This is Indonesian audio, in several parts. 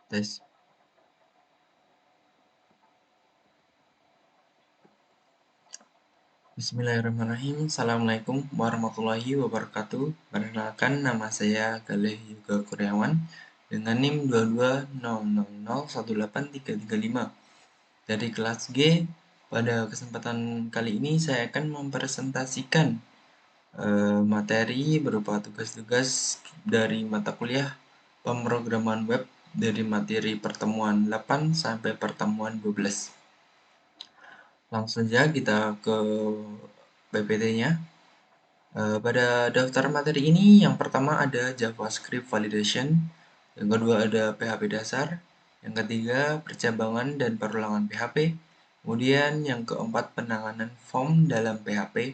Tes. Bismillahirrahmanirrahim. Assalamualaikum warahmatullahi wabarakatuh. Perkenalkan, nama saya Galih Yuga Kurniawan dengan NIM 2200018335 dari kelas G. Pada kesempatan kali ini saya akan mempresentasikan materi berupa tugas-tugas dari mata kuliah pemrograman web dari materi pertemuan 8 sampai pertemuan 12. Langsung saja kita ke PPT-nya. Pada daftar materi ini, yang pertama ada JavaScript Validation, yang kedua ada PHP dasar, yang ketiga percabangan dan perulangan PHP, kemudian yang keempat penanganan form dalam PHP,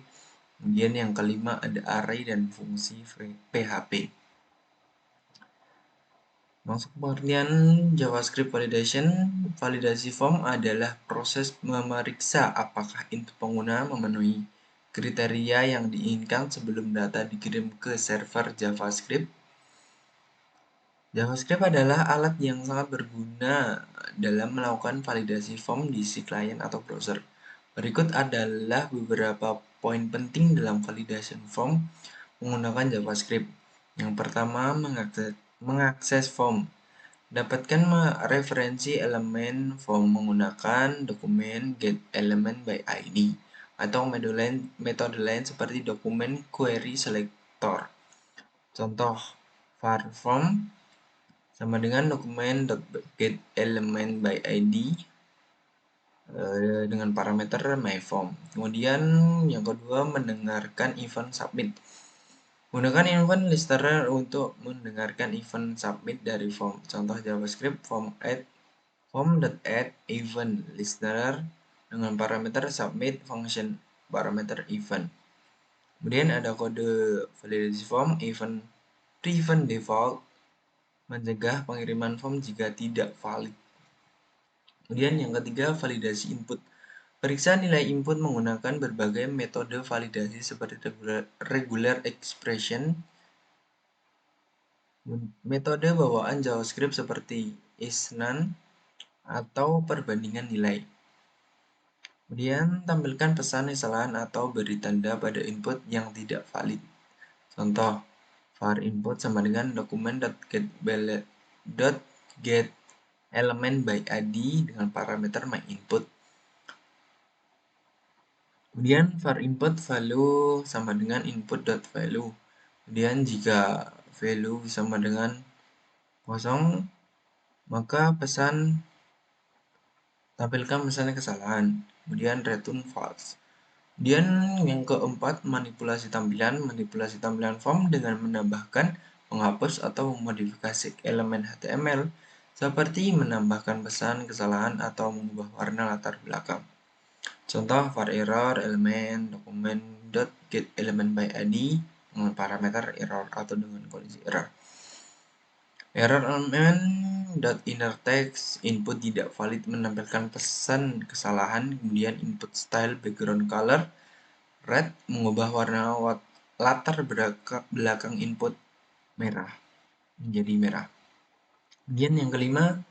kemudian yang kelima ada array dan fungsi PHP. Masuk pengertian JavaScript Validation, validasi form adalah proses memeriksa apakah input pengguna memenuhi kriteria yang diinginkan sebelum data dikirim ke server JavaScript. JavaScript adalah alat yang sangat berguna dalam melakukan validasi form di si klien atau browser. Berikut adalah beberapa poin penting dalam validation form menggunakan JavaScript. Yang pertama, mengakses form. Dapatkan referensi elemen form menggunakan dokumen getElementById atau metode lain seperti dokumen query selector. Contoh, var form sama dengan dokumen getElementById dengan parameter myForm. Kemudian yang kedua, mendengarkan event submit. Gunakan event listener untuk mendengarkan event submit dari form. Contoh JavaScript form.add event listener dengan parameter submit function parameter event. Kemudian ada kode validasi form event prevent default, mencegah pengiriman form jika tidak valid. Kemudian yang ketiga, validasi input. Periksa nilai input menggunakan berbagai metode validasi seperti regular expression, metode bawaan JavaScript seperti isNone, atau perbandingan nilai. Kemudian, tampilkan pesan kesalahan atau beri tanda pada input yang tidak valid. Contoh, var input sama dengan dokumen.getElementById dengan parameter myInput. Kemudian, var input value sama dengan input.value. Kemudian, jika value sama dengan 0, maka tampilkan pesan kesalahan. Kemudian, return false. Kemudian yang keempat, manipulasi tampilan. Manipulasi tampilan form dengan menambahkan, menghapus, atau memodifikasi elemen HTML seperti menambahkan pesan kesalahan atau mengubah warna latar belakang. Contoh, var error elemen dokumen.getElementById dengan parameter error atau dengan kondisi error. Error element.innerText input tidak valid menampilkan pesan kesalahan. Kemudian input style background color red mengubah warna latar belakang input merah menjadi merah. Kemudian yang kelima,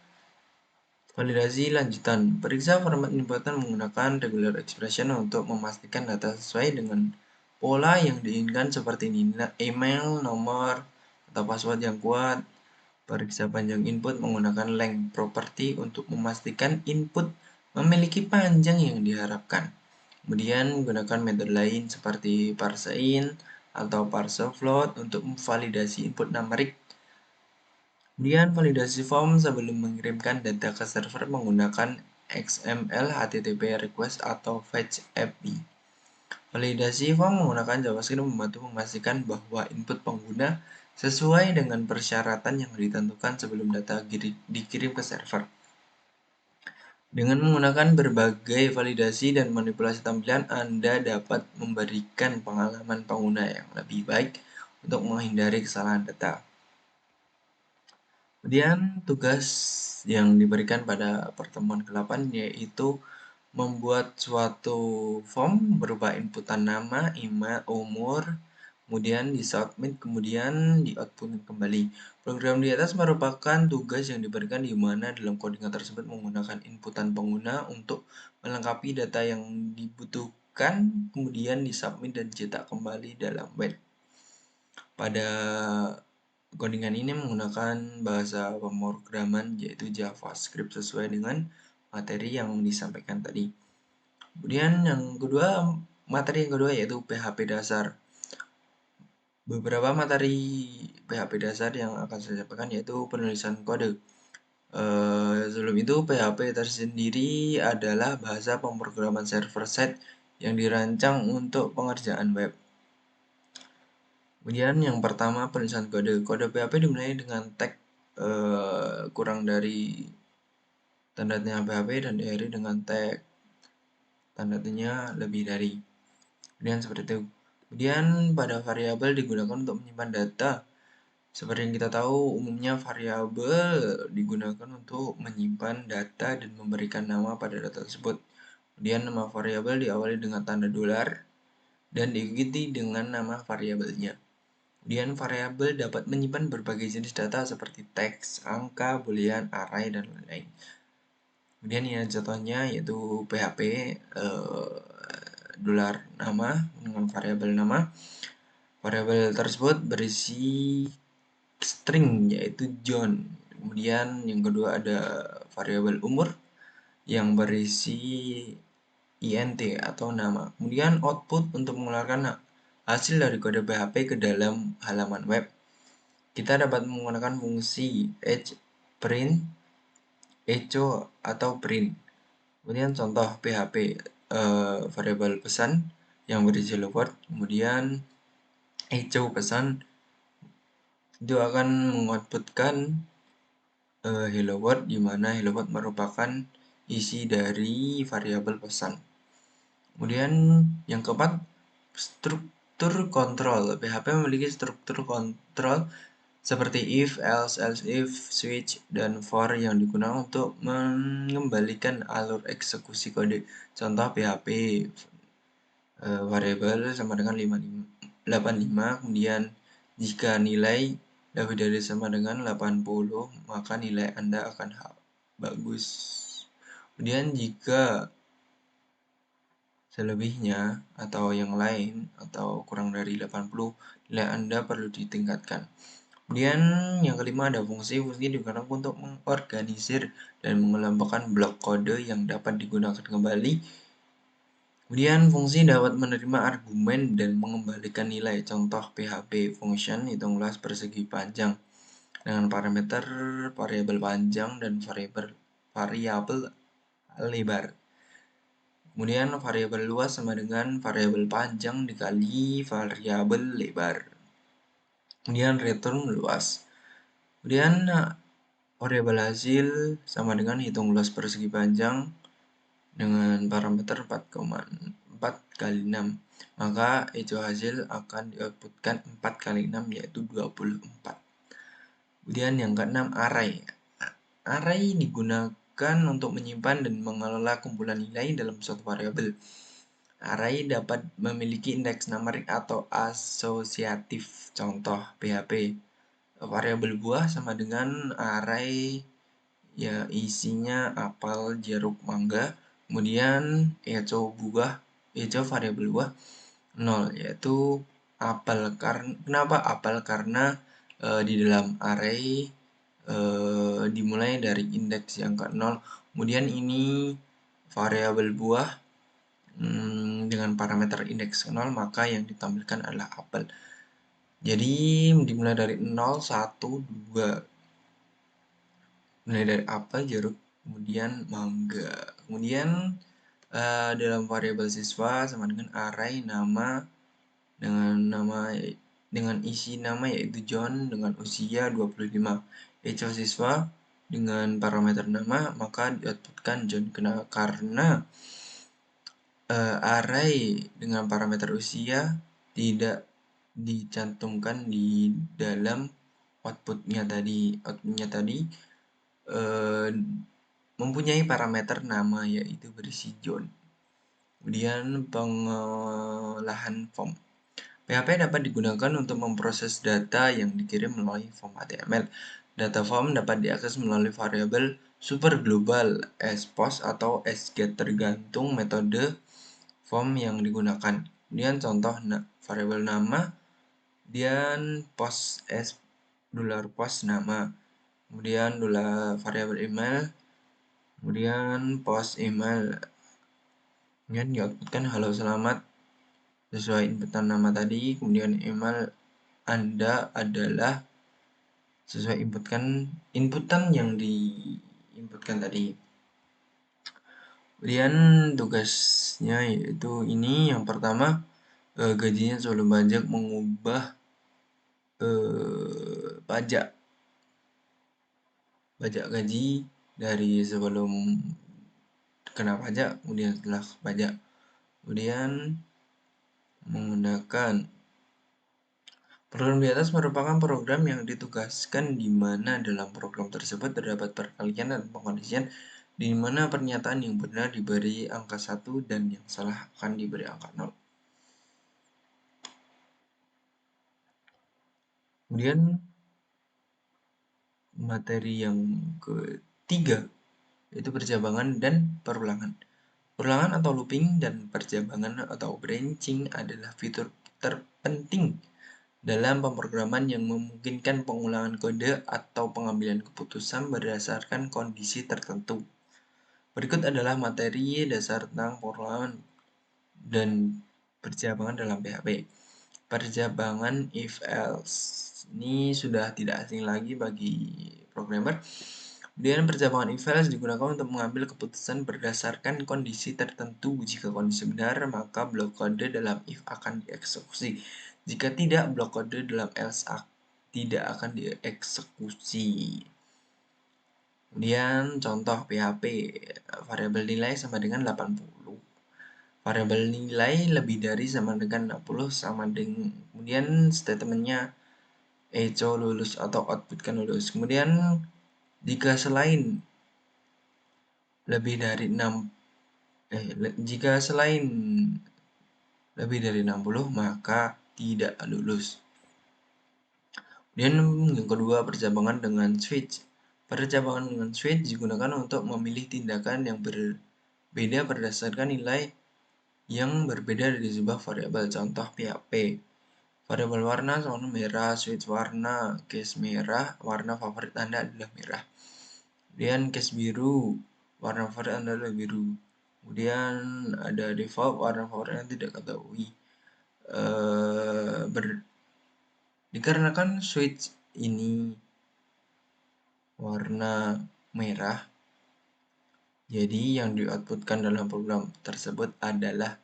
validasi lanjutan. Periksa format inputan menggunakan regular expression untuk memastikan data sesuai dengan pola yang diinginkan seperti email, nomor, atau password yang kuat. Periksa panjang input menggunakan length property untuk memastikan input memiliki panjang yang diharapkan. Kemudian gunakan metode lain seperti parseInt atau parseFloat untuk memvalidasi input numerik. Kemudian validasi form sebelum mengirimkan data ke server menggunakan XML HTTP request atau fetch API. Validasi form menggunakan JavaScript membantu memastikan bahwa input pengguna sesuai dengan persyaratan yang ditentukan sebelum data dikirim ke server. Dengan menggunakan berbagai validasi dan manipulasi tampilan, Anda dapat memberikan pengalaman pengguna yang lebih baik untuk menghindari kesalahan data. Kemudian tugas yang diberikan pada pertemuan ke-8 yaitu membuat suatu form berupa inputan nama, email, umur, kemudian di-submit, kemudian di-output kembali. Program di atas merupakan tugas yang diberikan di mana dalam codingan tersebut menggunakan inputan pengguna untuk melengkapi data yang dibutuhkan, kemudian di-submit dan dicetak kembali dalam web. Pada codingan ini menggunakan bahasa pemrograman yaitu JavaScript sesuai dengan materi yang disampaikan tadi. Kemudian materi yang kedua yaitu PHP dasar. Beberapa materi PHP dasar yang akan saya sampaikan yaitu penulisan kode. Sebelum itu, PHP tersendiri adalah bahasa pemrograman server-side yang dirancang untuk pengerjaan web. Kemudian yang pertama, penulisan kode. Kode PHP dimulai dengan tag kurang dari tandanya PHP dan diakhiri dengan tag tandanya lebih dari. Kemudian seperti itu. Kemudian pada variabel digunakan untuk menyimpan data. Seperti yang kita tahu, umumnya variabel digunakan untuk menyimpan data dan memberikan nama pada data tersebut. Kemudian nama variabel diawali dengan tanda dolar dan diikuti dengan nama variabelnya. Kemudian variabel dapat menyimpan berbagai jenis data seperti teks, angka, boolean, array, dan lain-lain. Kemudian ya contohnya yaitu PHP dolar nama dengan variabel nama. Variabel tersebut berisi string yaitu John. Kemudian yang kedua ada variabel umur yang berisi int atau nama. Kemudian output untuk mengeluarkan hasil dari kode PHP ke dalam halaman web. Kita dapat menggunakan fungsi print, echo, atau print. Kemudian contoh PHP variabel pesan yang berisi hello world, kemudian echo pesan itu akan mengoutputkan hello world, di mana hello world merupakan isi dari variabel pesan. Kemudian yang keempat, struktur kontrol. PHP memiliki struktur kontrol seperti if, else if, switch, dan for yang digunakan untuk mengembalikan alur eksekusi kode. Contoh PHP variabel sama dengan 85, kemudian jika nilai lebih dari sama dengan 80, maka nilai Anda akan bagus. Kemudian jika selebihnya atau yang lain atau kurang dari 80, nilai Anda perlu ditingkatkan. Kemudian yang kelima ada fungsi digunakan untuk mengorganisir dan mengelompokkan blok kode yang dapat digunakan kembali. Kemudian fungsi dapat menerima argumen dan mengembalikan nilai. Contoh PHP function hitung luas persegi panjang dengan parameter variabel panjang dan variabel lebar. Kemudian variabel luas sama dengan variabel panjang dikali variabel lebar. Kemudian return luas. Kemudian variabel hasil sama dengan hitung luas persegi panjang dengan parameter 4,4 kali 6. Maka echo hasil akan dioutputkan 4 kali 6 yaitu 24. Kemudian yang keenam array. Array digunakan untuk menyimpan dan mengelola kumpulan nilai dalam suatu variabel. Array dapat memiliki indeks numerik atau asosiatif. Contoh PHP variabel buah sama dengan array ya isinya apel, jeruk, mangga. Kemudian echo variabel buah 0 yaitu apel. Kenapa apel? Karena di dalam array dimulai dari indeks yang ke 0. Kemudian ini variabel buah dengan parameter indeks 0, maka yang ditampilkan adalah apel. Jadi dimulai dari 0, 1, 2. Mulai dari apel, jeruk, kemudian mangga. Kemudian dalam variabel siswa sama dengan array nama dengan isi nama yaitu John dengan usia 25. Echo siswa dengan parameter nama maka dioutputkan John karena array dengan parameter usia tidak dicantumkan di dalam outputnya tadi. Outputnya tadi mempunyai parameter nama yaitu berisi John. Kemudian pengolahan form. PHP dapat digunakan untuk memproses data yang dikirim melalui form HTML. Data form dapat diakses melalui variabel superglobal, sPost atau sGet tergantung metode form yang digunakan. Kemudian contoh variabel nama, kemudian post $post nama, kemudian variabel email, kemudian post email, kemudian dioutputkan halo selamat sesuai inputan nama tadi, kemudian email Anda adalah sesuai inputan yang diinputkan tadi. Kemudian tugasnya yaitu ini yang pertama, gajinya sebelum pajak mengubah pajak gaji dari sebelum kena pajak kemudian setelah pajak. Kemudian menggunakan program di atas merupakan program yang ditugaskan di mana dalam program tersebut terdapat perkalian dan pengkondisian di mana pernyataan yang benar diberi angka 1 dan yang salah akan diberi angka 0. Kemudian materi yang ketiga yaitu percabangan dan perulangan. Perulangan atau looping dan percabangan atau branching adalah fitur terpenting dalam pemrograman yang memungkinkan pengulangan kode atau pengambilan keputusan berdasarkan kondisi tertentu. Berikut adalah materi dasar tentang perulangan dan percabangan dalam PHP. Percabangan if else ini sudah tidak asing lagi bagi programmer. Kemudian percabangan if else digunakan untuk mengambil keputusan berdasarkan kondisi tertentu. Jika kondisi benar, maka blok kode dalam if akan dieksekusi. Jika tidak, blok kode dalam else tidak akan dieksekusi. Kemudian contoh PHP, variabel nilai sama dengan 80. Variabel nilai lebih dari sama dengan 60 sama dengan, kemudian statementnya echo lulus atau outputkan lulus. Kemudian jika selain lebih dari 60 maka tidak lulus. Kemudian yang kedua, percabangan dengan switch. Percabangan dengan switch digunakan untuk memilih tindakan yang berbeda berdasarkan nilai yang berbeda dari sebuah variabel. Contoh PHP. Variabel warna sama merah, switch warna, case merah, warna favorit Anda adalah merah. Kemudian case biru, warna favorit Anda adalah biru. Kemudian ada default, warna favorit Anda tidak ketahui. Dikarenakan switch ini warna merah, jadi yang di-outputkan dalam program tersebut adalah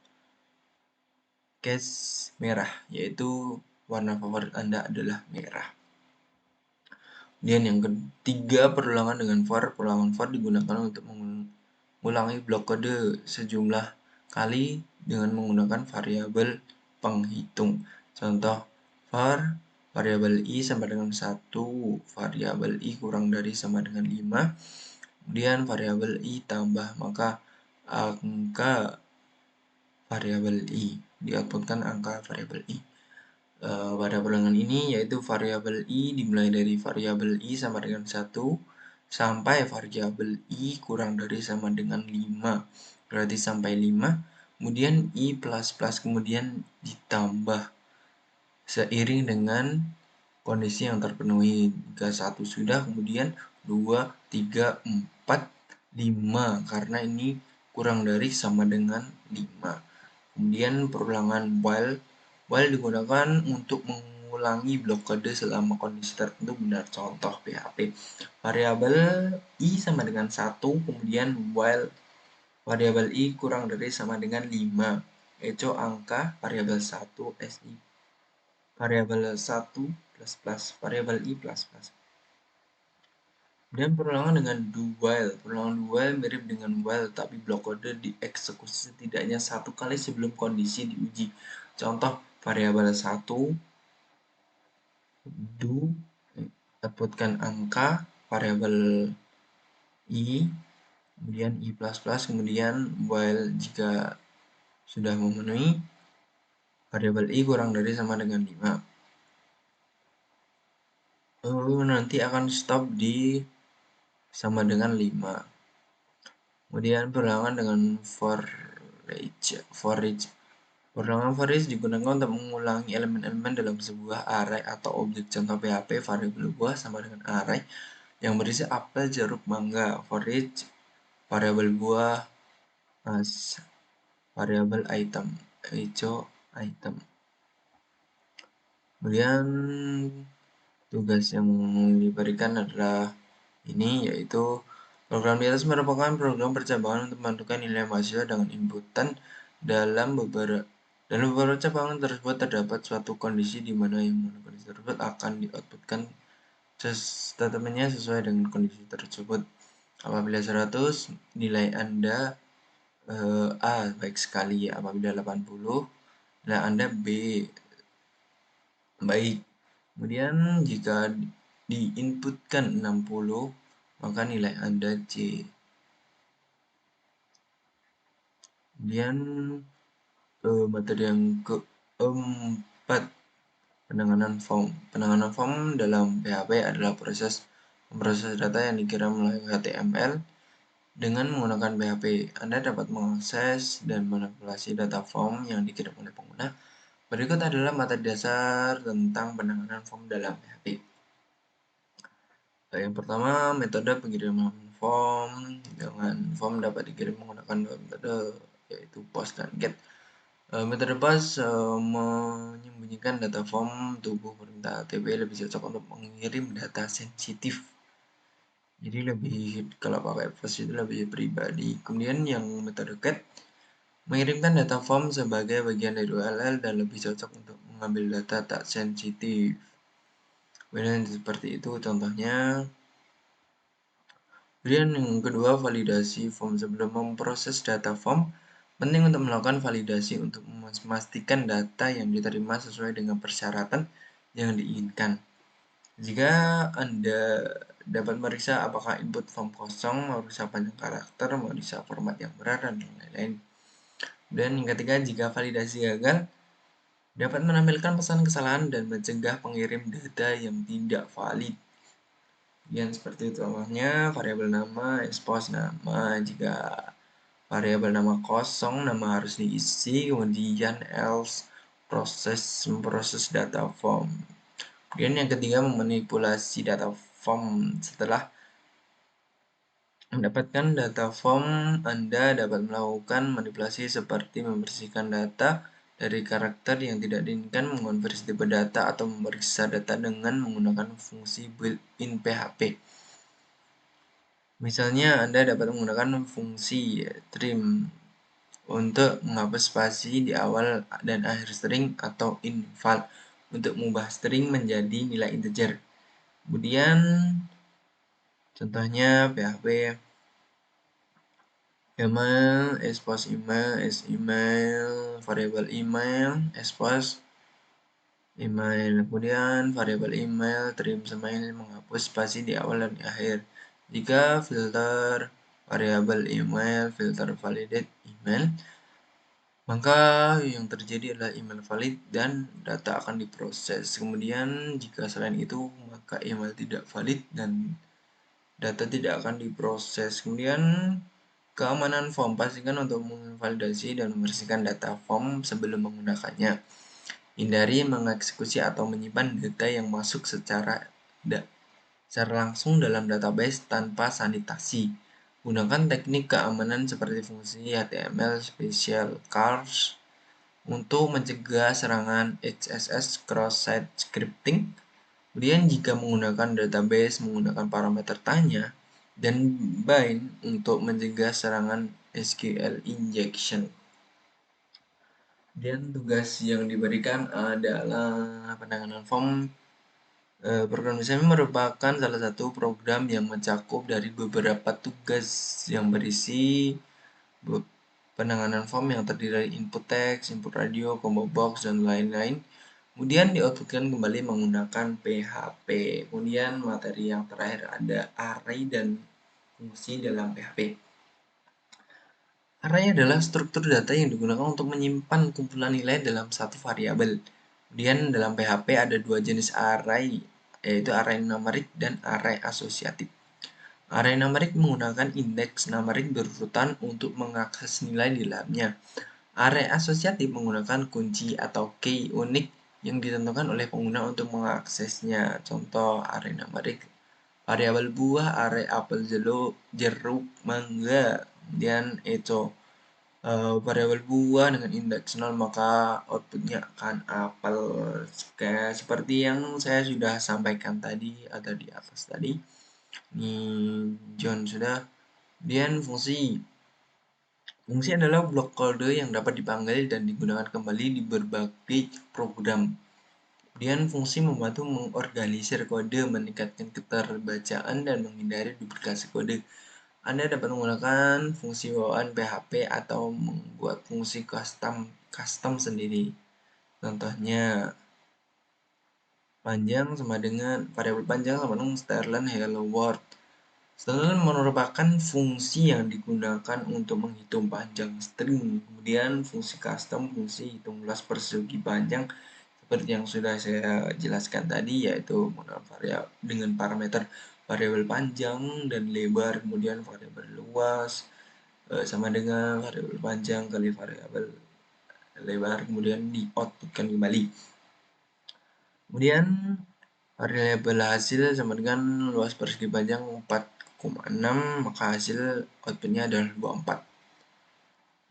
case merah, yaitu warna favorit Anda adalah merah. Kemudian yang ketiga, perulangan dengan for. Perulangan for digunakan untuk mengulangi blok kode sejumlah kali dengan menggunakan variabel penghitung. Contoh, for variabel i sama dengan 1, variabel i kurang dari sama dengan 5, kemudian variabel i tambah, maka angka variabel i dioutputkan angka variabel i. Pada perulangan ini yaitu variabel i dimulai dari variabel i sama dengan 1 sampai variabel i kurang dari sama dengan 5, berarti sampai 5, kemudian i plus plus kemudian ditambah seiring dengan kondisi yang terpenuhi. Jika 1 sudah, kemudian 2, 3, 4, 5 karena ini kurang dari sama dengan 5. Kemudian perulangan while digunakan untuk mengulangi blok kode selama kondisi tertentu benar. Contoh PHP. Variabel i sama dengan 1, kemudian while variabel i kurang dari sama dengan 5. Echo angka variabel 1 si variabel 1 plus plus variabel i plus plus. Dan perulangan dengan do while. Perulangan do while mirip dengan while, tapi blok kode dieksekusi setidaknya 1 kali sebelum kondisi diuji. Contoh variabel 1 do outputkan angka variabel i, kemudian i plus plus, kemudian while jika sudah memenuhi variabel i kurang dari sama dengan 5. Nanti akan stop di sama dengan 5. Kemudian perlawanan dengan for each. Perlawanan for each digunakan untuk mengulangi elemen-elemen dalam sebuah array atau objek. Contoh PHP variabel buah sama dengan array yang berisi apel, jeruk, mangga. For each variabel buah, variabel item, hijau, item. Kemudian tugas yang diberikan adalah ini, yaitu program di atas merupakan program percabangan untuk menentukan nilai mahasiswa dengan inputan dalam beberapa cabangan tersebut terdapat suatu kondisi di mana yang kondisi tersebut akan di-outputkan statementnya sesuai dengan kondisi tersebut. Apabila 100, nilai Anda A baik sekali. Apabila 80, nilai Anda B baik. Kemudian jika diinputkan 60, maka nilai Anda C. Kemudian materi yang keempat, penanganan form. Penanganan form dalam PHP adalah memproses data yang dikirim melalui HTML dengan menggunakan PHP. Anda dapat mengakses dan manipulasi data form yang dikirim oleh pengguna. Berikut adalah materi dasar tentang penanganan form dalam PHP. Yang pertama, metode pengiriman form. Dengan form dapat dikirim menggunakan dua metode, yaitu post dan get. Metode post menyembunyikan data form tubuh perintah HTTP lebih cocok untuk mengirim data sensitif. Jadi kalau pakai post itu lebih pribadi. Kemudian yang metode get mengirimkan data form sebagai bagian dari URL dan lebih cocok untuk mengambil data tak sensitif. Kemudian seperti itu contohnya. Kemudian yang kedua, validasi form. Sebelum memproses data form, penting untuk melakukan validasi untuk memastikan data yang diterima sesuai dengan persyaratan yang diinginkan. Jika Anda dapat meriksa apakah input form kosong, meriksa panjang karakter, meriksa format yang benar, dan lain-lain. Dan yang ketiga, jika validasi gagal, dapat menampilkan pesan kesalahan dan mencegah pengirim data yang tidak valid. Yang seperti itu contohnya, variabel nama, expose nama. Jika variabel nama kosong, nama harus diisi, kemudian else memproses data form. Kemudian yang ketiga, memanipulasi data form. Setelah mendapatkan data form, Anda dapat melakukan manipulasi seperti membersihkan data dari karakter yang tidak diinginkan, mengonversi tipe data, atau memeriksa data dengan menggunakan fungsi built-in PHP. Misalnya, Anda dapat menggunakan fungsi trim untuk menghapus spasi di awal dan akhir string atau inval untuk mengubah string menjadi nilai integer. Kemudian contohnya PHP email, expose email, variabel email, expose email. Kemudian variabel email, trim email, menghapus spasi di awal dan di akhir. Jika filter variabel email, filter validate email, maka yang terjadi adalah email valid dan data akan diproses. Kemudian jika selain itu, maka email tidak valid dan data tidak akan diproses. Kemudian keamanan form, pastikan untuk memvalidasi dan membersihkan data form sebelum menggunakannya. Hindari mengeksekusi atau menyimpan data yang masuk secara langsung dalam database tanpa sanitasi. Gunakan teknik keamanan seperti fungsi HTML special cars untuk mencegah serangan XSS cross-site scripting. Kemudian jika menggunakan database, menggunakan parameter tanya dan bind untuk mencegah serangan SQL injection. Dan tugas yang diberikan adalah penanganan form. Program desain merupakan salah satu program yang mencakup dari beberapa tugas yang berisi penanganan form yang terdiri dari input text, input radio, combo box, dan lain-lain. Kemudian di-outputkan kembali menggunakan PHP. Kemudian materi yang terakhir ada array dan fungsi dalam PHP. Array adalah struktur data yang digunakan untuk menyimpan kumpulan nilai dalam satu variabel. Kemudian dalam PHP ada dua jenis array, yaitu array numerik dan array asosiatif. Array numerik menggunakan indeks numerik berurutan untuk mengakses nilai di dalamnya. Array asosiatif menggunakan kunci atau key unik yang ditentukan oleh pengguna untuk mengaksesnya. Contoh array numerik variabel buah, array apel, jeruk, mangga. Kemudian itu variabel buah dengan indeks 0 maka outputnya akan apel. Kayak seperti yang saya sudah sampaikan tadi atau di atas tadi. Ini John sudah. Kemudian fungsi. Fungsi adalah blok kode yang dapat dipanggil dan digunakan kembali di berbagai program. Kemudian fungsi membantu mengorganisir kode, meningkatkan keterbacaan, dan menghindari duplikasi kode. Anda dapat menggunakan fungsi bawaan PHP atau membuat fungsi custom sendiri. Contohnya, panjang sama dengan variabel panjang sama dengan sterlen hello world. Sterlen merupakan fungsi yang digunakan untuk menghitung panjang string. Kemudian fungsi custom, fungsi hitung luas persegi panjang seperti yang sudah saya jelaskan tadi, yaitu menggunakan variabel dengan parameter variabel panjang dan lebar, kemudian variabel luas sama dengan variabel panjang kali variabel lebar, kemudian di outputkan kembali. Kemudian variabel hasil sama dengan luas persegi panjang 4,6, maka hasil outputnya adalah 24.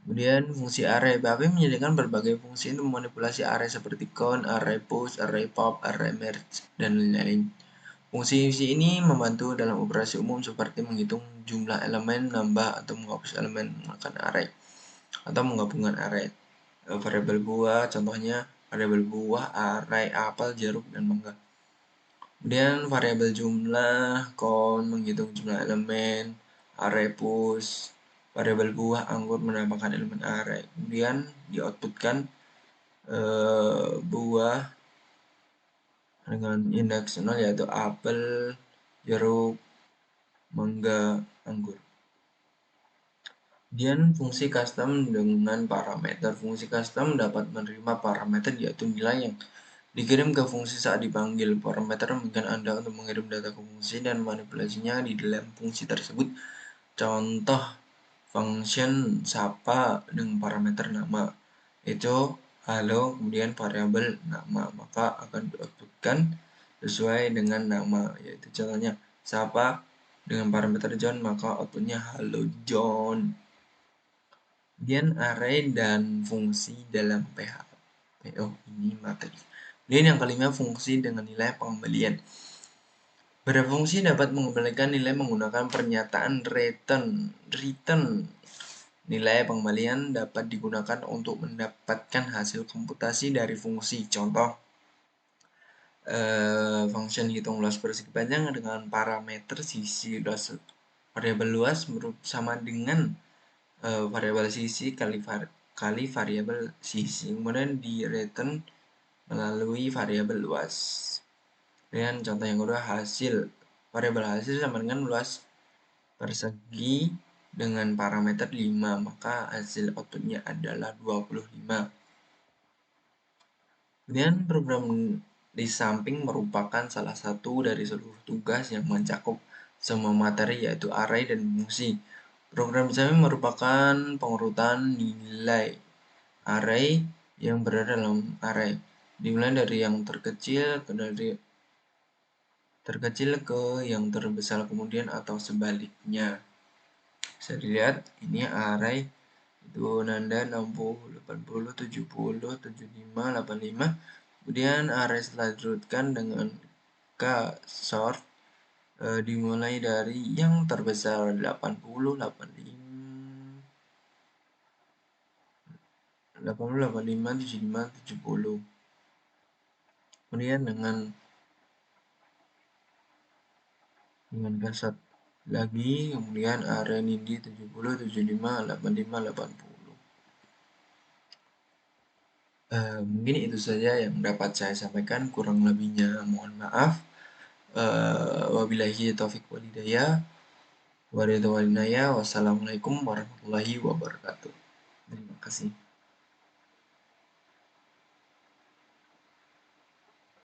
Kemudian fungsi array. PHP menyediakan berbagai fungsi untuk memanipulasi array seperti count, array push, array pop, array merge, dan lain-lain. Fungsi-fungsi ini membantu dalam operasi umum seperti menghitung jumlah elemen, nambah atau menghapus elemen menggunakan array, atau menggabungkan array. Variabel buah, contohnya variabel buah, array apel, jeruk, dan mangga. Kemudian variabel jumlah, count, menghitung jumlah elemen, array push, variabel buah, anggur, menambahkan elemen array. Kemudian di-outputkan buah dengan indeks 0 yaitu apel, jeruk, mangga, anggur. Kemudian fungsi custom dengan parameter. Fungsi custom dapat menerima parameter yaitu nilai yang dikirim ke fungsi saat dipanggil. Parameter memungkinkan Anda untuk mengirim data ke fungsi dan manipulasinya di dalam fungsi tersebut. Contoh function sapa dengan parameter nama itu halo kemudian variabel nama, maka akan dioutputkan sesuai dengan nama, yaitu contohnya sapa dengan parameter John, maka outputnya halo John. Kemudian array dan fungsi dalam PHP. Oh, ini materi. Kemudian yang kelima, fungsi dengan nilai pengembalian. Beberapa fungsi dapat mengembalikan nilai menggunakan pernyataan return. Nilai pengembalian dapat digunakan untuk mendapatkan hasil komputasi dari fungsi. Contoh, function hitung luas persegi panjang dengan parameter sisi luas variabel luas sama dengan variabel sisi kali variabel sisi, kemudian di return melalui variabel luas. Kemudian contoh yang kedua, hasil. Variabel hasil sama dengan luas persegi dengan parameter 5, maka hasil outputnya adalah 25. Kemudian program di samping merupakan salah satu dari seluruh tugas yang mencakup semua materi yaitu array dan fungsi. Program di samping merupakan pengurutan nilai array yang berada dalam array, dimulai dari yang terkecil ke yang terbesar kemudian atau sebaliknya. Bisa dilihat ini array itu nanda 60, 80, 70, 75, 85. Kemudian array setelah dirutkan dengan k sort dimulai dari yang terbesar 80, 85, 85, 75, 70. Kemudian dengan kasat lagi, kemudian array nindi 70, 75, 85, 80. Mungkin itu saja yang dapat saya sampaikan, kurang lebihnya mohon maaf. Wabillahi taufiq walhidayah. Wassalamualaikum warahmatullahi wabarakatuh. Terima kasih.